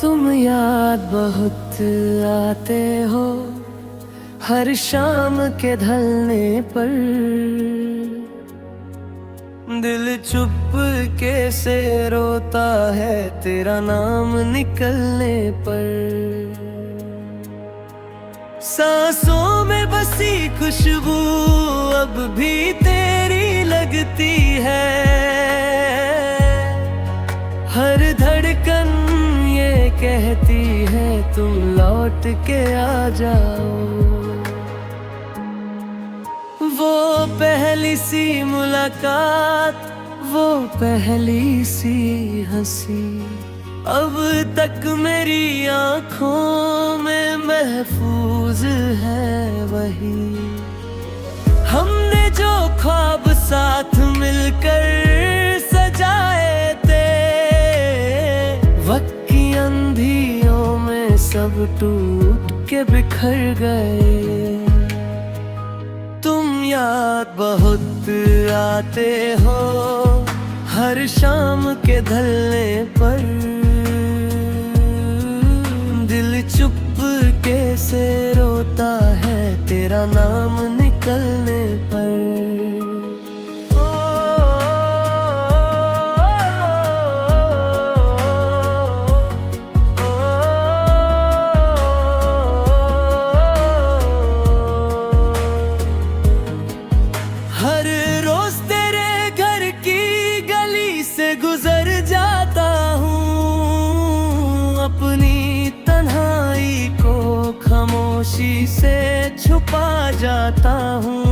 तुम याद बहुत आते हो हर शाम के ढलने पर। दिल चुप के से रोता है तेरा नाम निकलने पर। सांसों में बसी खुशबू अब भी तेरी लगती है। हर धड़कन ये कहती है तुम लौट के आ जाओ। वो पहली सी मुलाकात, वो पहली सी हंसी अब तक मेरी आँखों में महफूज है वही। हमने जो ख्वाब साथ मिलकर सजाए थे, वक्त की अंधियों में सब टूट के बिखर गए। तुम याद बहुत आते हो हर शाम के ढलने पर। दिल चुप के से रोता है तेरा नाम निकलने पर। हर रोज तेरे घर की गली से गुजर जाता हूँ, अपनी तन्हाई को खामोशी से छुपा जाता हूँ।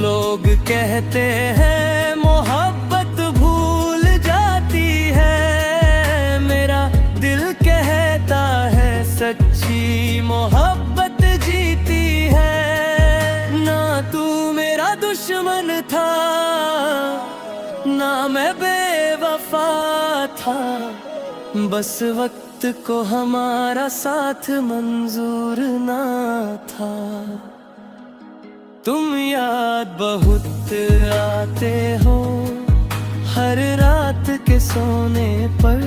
लोग कहते हैं मोहब्बत भूल जाती है, मेरा दिल कहता है सच्ची मोहब्बत जीती है। ना तू मेरा दुश्मन था, ना मैं बेवफा था, बस वक्त को हमारा साथ मंजूर ना था। तुम याद बहुत आते हो हर रात के सोने पर।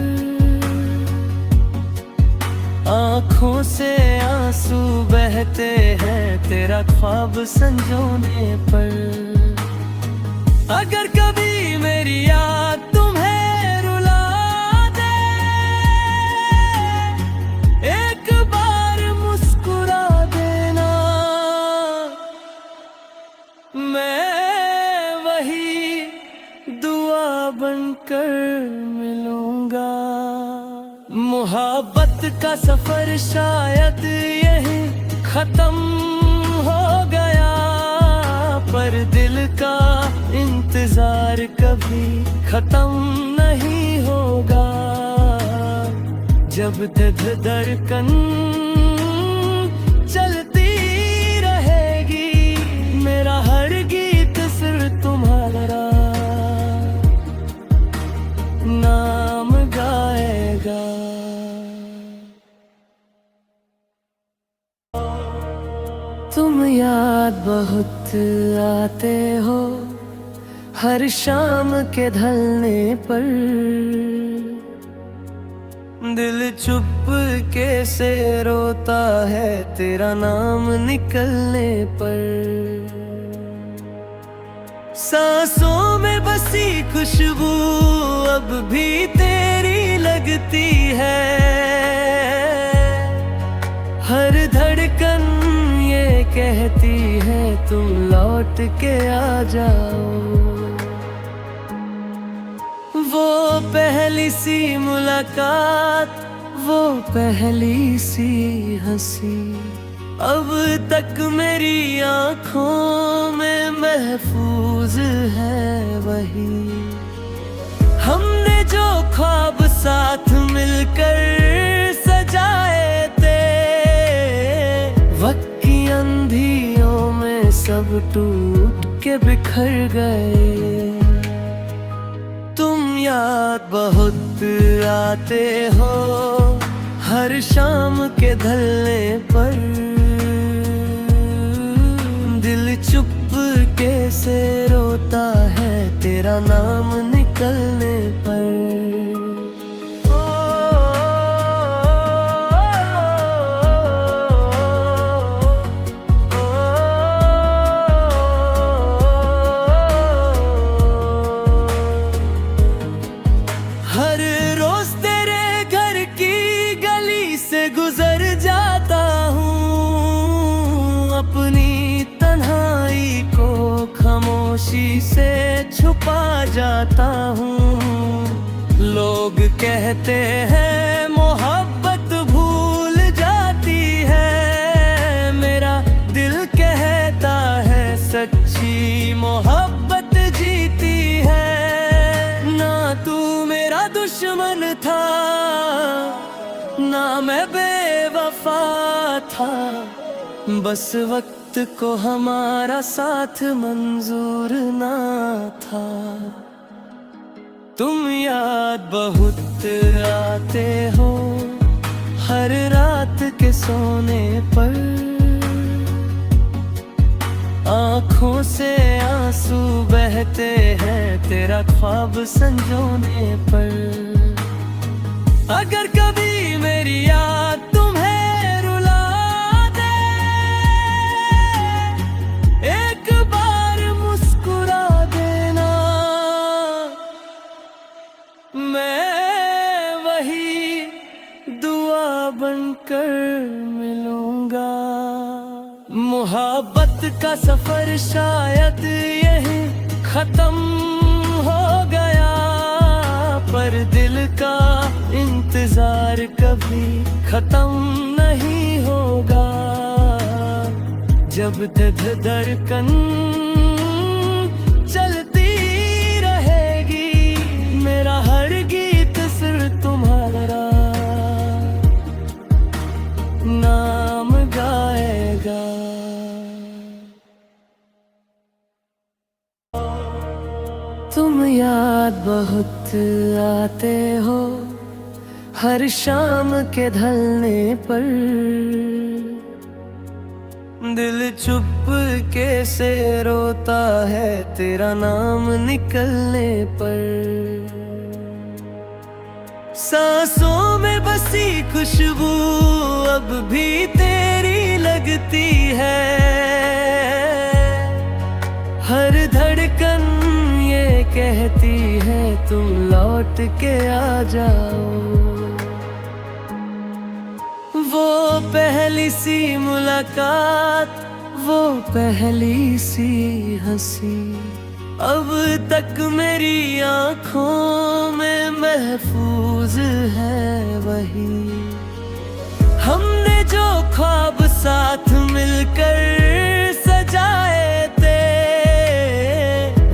आँखों से आंसू बहते हैं तेरा ख्वाब संजोने पर। अगर कभी मेरी याद तुम्हें रुला दे, एक बार मुस्कुरा देना, मैं वही दुआ बनकर मिलूंगा। मोहब्बत का सफर शायद यही खत्म हो गया, पर दिल का इंतजार कभी खत्म नहीं होगा। जब तक धड़कन चलती रहेगी, मेरा हर गीत सिर्फ तुम्हारा नाम गाएगा। तुम याद बहुत आते हो हर शाम के ढलने पर। दिल चुप के से रोता है तेरा नाम निकलने पर। सांसों में बसी खुशबू अब भी तेरी लगती है। हर धड़कन ये कहती है तुम लौट के आ जाओ। वो पहली सी मुलाकात, वो पहली सी हंसी अब तक मेरी आँखों में महफूज है वही। हमने जो ख्वाब साथ मिलकर सजाए थे, वक्त की अंधियों में सब टूट के बिखर गए। तुम याद बहुत आते हो हर शाम के ढलने पर। दिल चुप के से रोता है तेरा नाम निकलने पर। खामोशी से छुपा जाता हूँ। लोग कहते हैं मोहब्बत भूल जाती है, मेरा दिल कहता है सच्ची मोहब्बत जीती है। ना तू मेरा दुश्मन था, ना मैं बेवफा था, बस वक्त को हमारा साथ मंजूर ना था। तुम याद बहुत आते हो हर रात के सोने पर, आँखों से आंसू बहते हैं तेरा ख्वाब संजोने पर। अगर कभी मेरी याद तुम्हें रुला दे, एक बार मुस्कुरा देना, मैं वही दुआ बनकर मिलूंगा। मोहब्बत का सफर शायद यही खत्म हो गया, पर दिल का इंतजार कभी खत्म नहीं होगा। जब तक धड़कन चलती रहेगी, मेरा हर गीत सिर्फ तुम्हारा नाम गाएगा। तुम याद बहुत आते हो हर शाम के ढलने पर, दिल चुप के से रोता है तेरा नाम निकलने पर। सांसों में बसी खुशबू अब भी तेरी लगती है, हर धड़कन ये कहती है तुम लौट के आ जाओ। वो पहली सी मुलाकात, वो पहली सी हंसी, अब तक मेरी आँखों में महफूज है वही। हमने जो ख्वाब साथ मिलकर सजाए थे,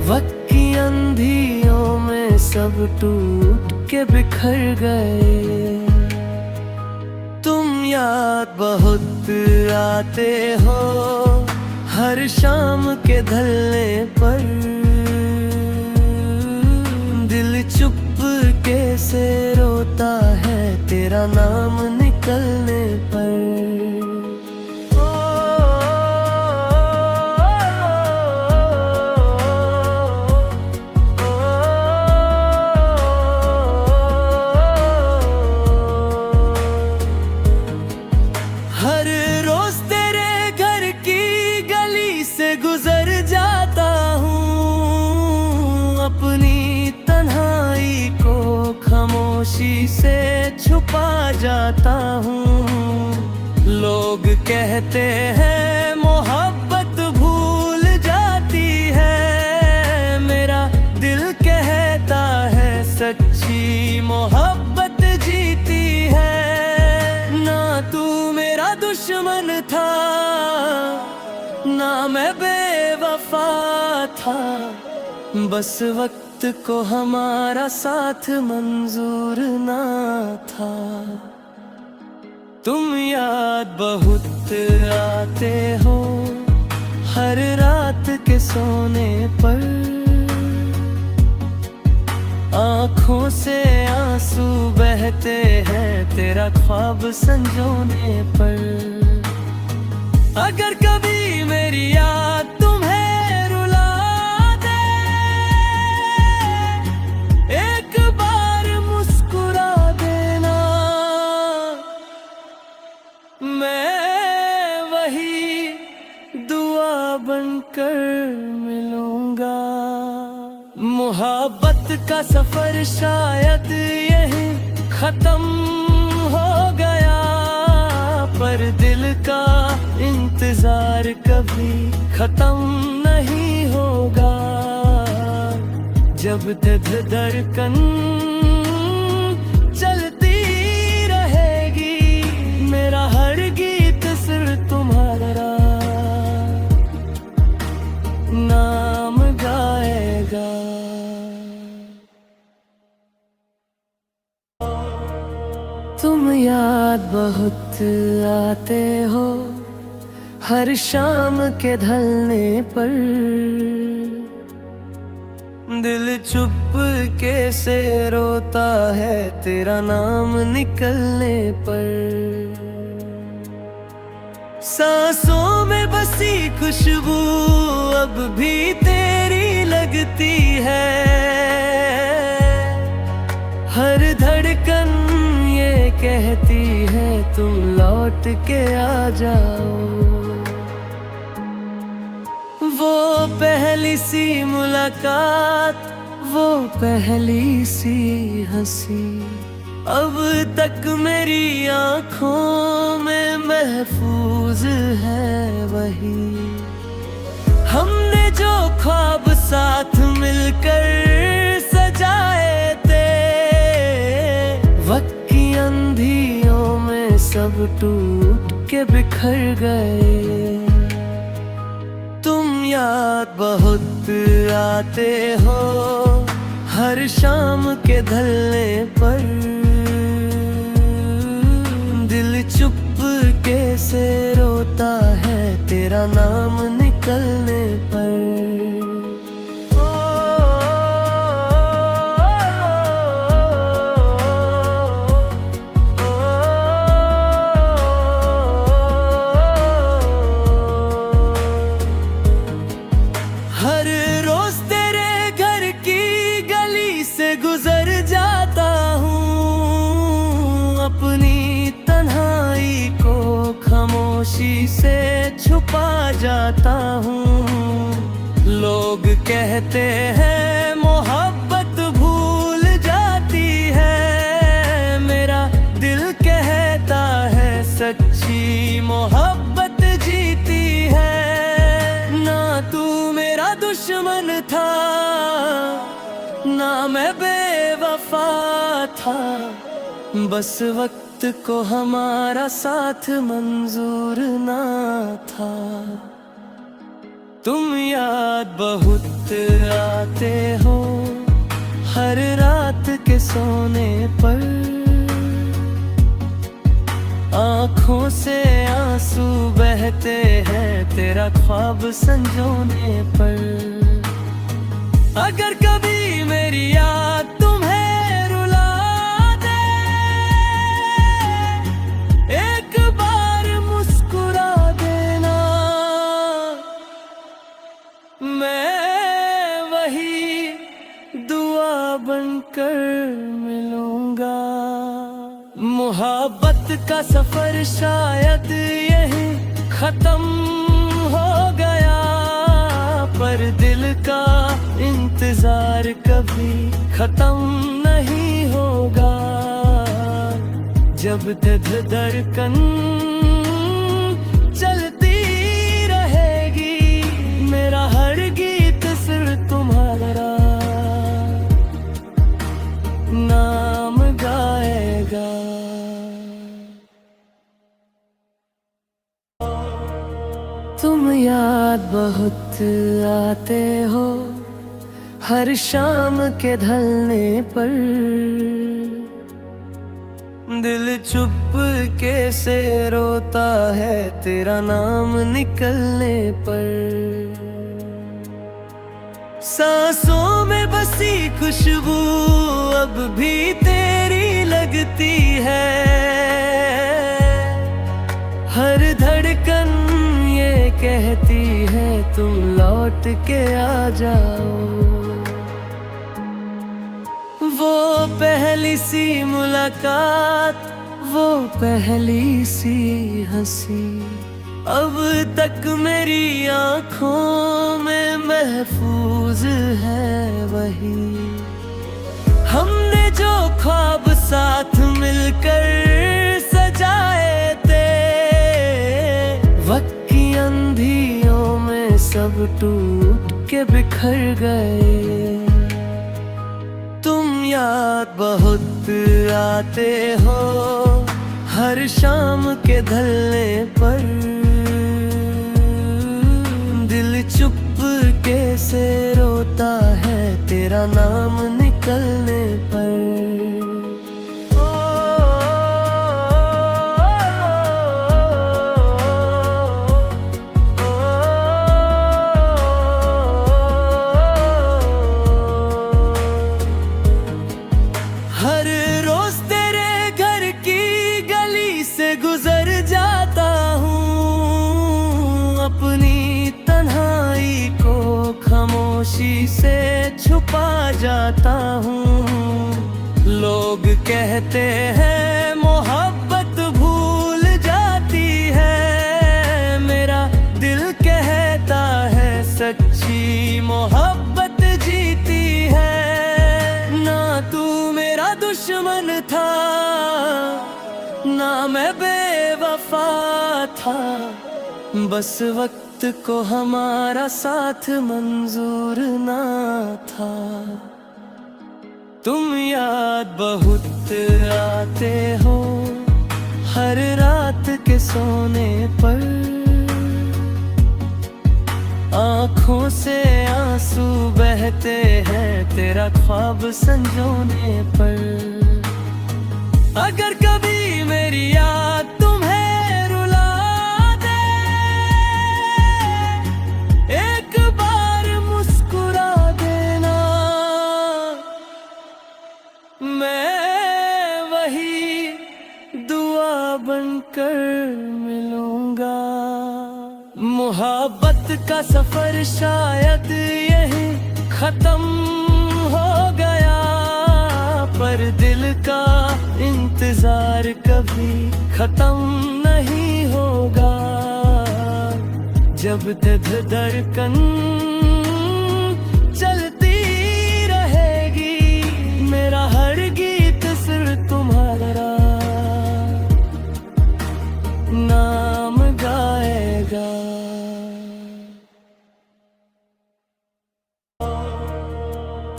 वक्त की अंधियों में सब टूट के बिखर गए। तुम याद बहुत आते हो हर शाम के ढलने पर, दिल चुप के से रोता है तेरा नाम निकलने पर। हर रोज तेरे घर की गली से गुजर जाता हूँ, अपनी तन्हाई को खामोशी से छुपा जाता हूँ। लोग कहते हैं मोहब्बत भूल जाती है, मेरा दिल कहता है सच्ची मोहब्बत जीती है। ना तू मेरा दुश्मन था, ना मैं बेवफा था, बस वक्त को हमारा साथ मंजूर ना था। तुम याद बहुत आते हो हर रात के सोने पर, आँखों से आंसू बहते हैं तेरा ख्वाब संजोने पर। अगर कभी मेरी याद तुम्हें रुला दे, एक बार मुस्कुरा देना, मैं वही दुआ बनकर मिलूंगा। मोहब्बत का सफर शायद यही खत्म हो गया, पर दिल का इंतजार कभी खत्म नहीं होगा। जब तक धड़कन चलती रहेगी, मेरा हर गीत सिर्फ तुम्हारा नाम गाएगा। तुम याद बहुत आते हो हर शाम के ढलने पर, दिल चुप के से रोता है तेरा नाम निकलने पर। सांसों में बसी खुशबू अब भी तेरी लगती है, हर धड़कन ये कहती है तुम लौट के आ जाओ। वो पहली सी मुलाकात, वो पहली सी हंसी, अब तक मेरी आँखों में महफूज है वही। हमने जो ख्वाब साथ मिलकर सजाए थे, वक्त की अंधियों में सब टूट के बिखर गए। तुम याद बहुत आते हो हर शाम के ढलने पर, दिल चुप के से रोता है तेरा नाम निकलने पर। हर रोज तेरे घर की गली से गुजर जाता हूँ, अपनी तन्हाई को खामोशी से छुपा जाता हूँ। लोग कहते हैं मोहब्बत भूल जाती है, मेरा दिल कहता है सच्ची मोहब्बत जीती है। ना तू मेरा दुश्मन था, ना मैं बेवफा था, बस वक्त को हमारा साथ मंजूर ना था। तुम याद बहुत आते हो हर रात के सोने पर, आँखों से आंसू बहते हैं तेरा ख्वाब संजोने पर। अगर कभी मेरी याद तुम्हें रुला दे, एक बार मुस्कुरा देना, मैं वही दुआ बनकर मिलूंगा। मोहब्बत का सफर शायद यहीं खत्म हो गया, पर दिल का इंतजार कभी खत्म नहीं होगा। जब तक धड़कन चलती रहेगी, मेरा हर गीत सिर्फ तुम्हारा नाम गाएगा। तुम याद बहुत आते हो हर शाम के ढलने पर, दिल चुप के से रोता है तेरा नाम निकलने पर। सांसों में बसी खुशबू अब भी तेरी लगती है, हर धड़कन ये कहती है तुम लौट के आ जाओ। वो पहली सी मुलाकात, वो पहली सी हंसी, अब तक मेरी आँखों में महफूज है वही। हमने जो ख्वाब साथ मिलकर सजाए थे, टूट के बिखर गए। तुम याद बहुत आते हो हर शाम के ढलने पर, दिल चुपके से रोता है तेरा नाम निकलने पर। हर रोज तेरे घर की गली से गुजर जाता हूँ, अपनी तन्हाई को खामोशी से छुपा जाता हूँ। लोग कहते हैं मोहब्बत भूल जाती है, मेरा दिल कहता है सच्ची मोहब्बत जीती है। ना तू मेरा दुश्मन था, ना मैं बेवफा था, बस वक्त को हमारा साथ मंजूर ना था। तुम याद बहुत आते हो हर रात के सोने पर, आँखों से आंसू बहते हैं तेरा ख्वाब संजोने पर। अगर कभी मेरी याद तुम्हें रुला दे, एक बार मुस्कुरा देना, मैं वही दुआ बनकर मिलूंगा। मोहब्बत का सफर शायद यही खत्म हो गया, पर दिल का इंतजार कभी खत्म नहीं होगा। जब तक धड़कन चलती रहेगी, मेरा हर गीत सिर्फ तुम्हारा नाम गाएगा।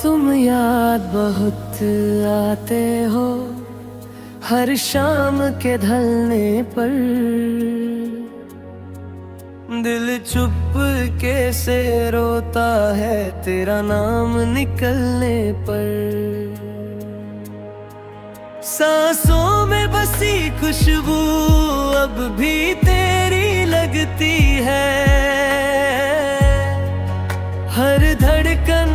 तुम याद बहुत आते हो हर शाम के ढलने पर, दिल चुपके से रोता है तेरा नाम निकलने पर। सांसों में बसी खुशबू अब भी तेरी लगती है, हर धड़कन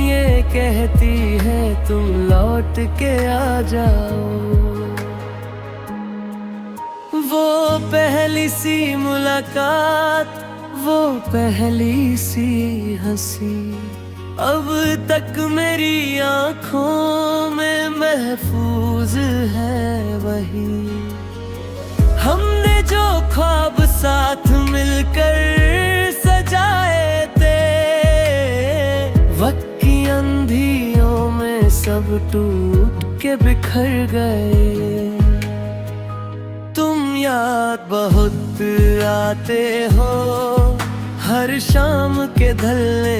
ये कहती है तुम लौट के आ जाओ। वो पहली सी मुलाकात, वो पहली सी हंसी, अब तक मेरी आँखों में महफूज है वही। हमने जो ख्वाब साथ मिलकर सजाए थे, वक्त की अंधियों में सब टूट के बिखर गए। तुम याद बहुत आते हो हर शाम के ढलने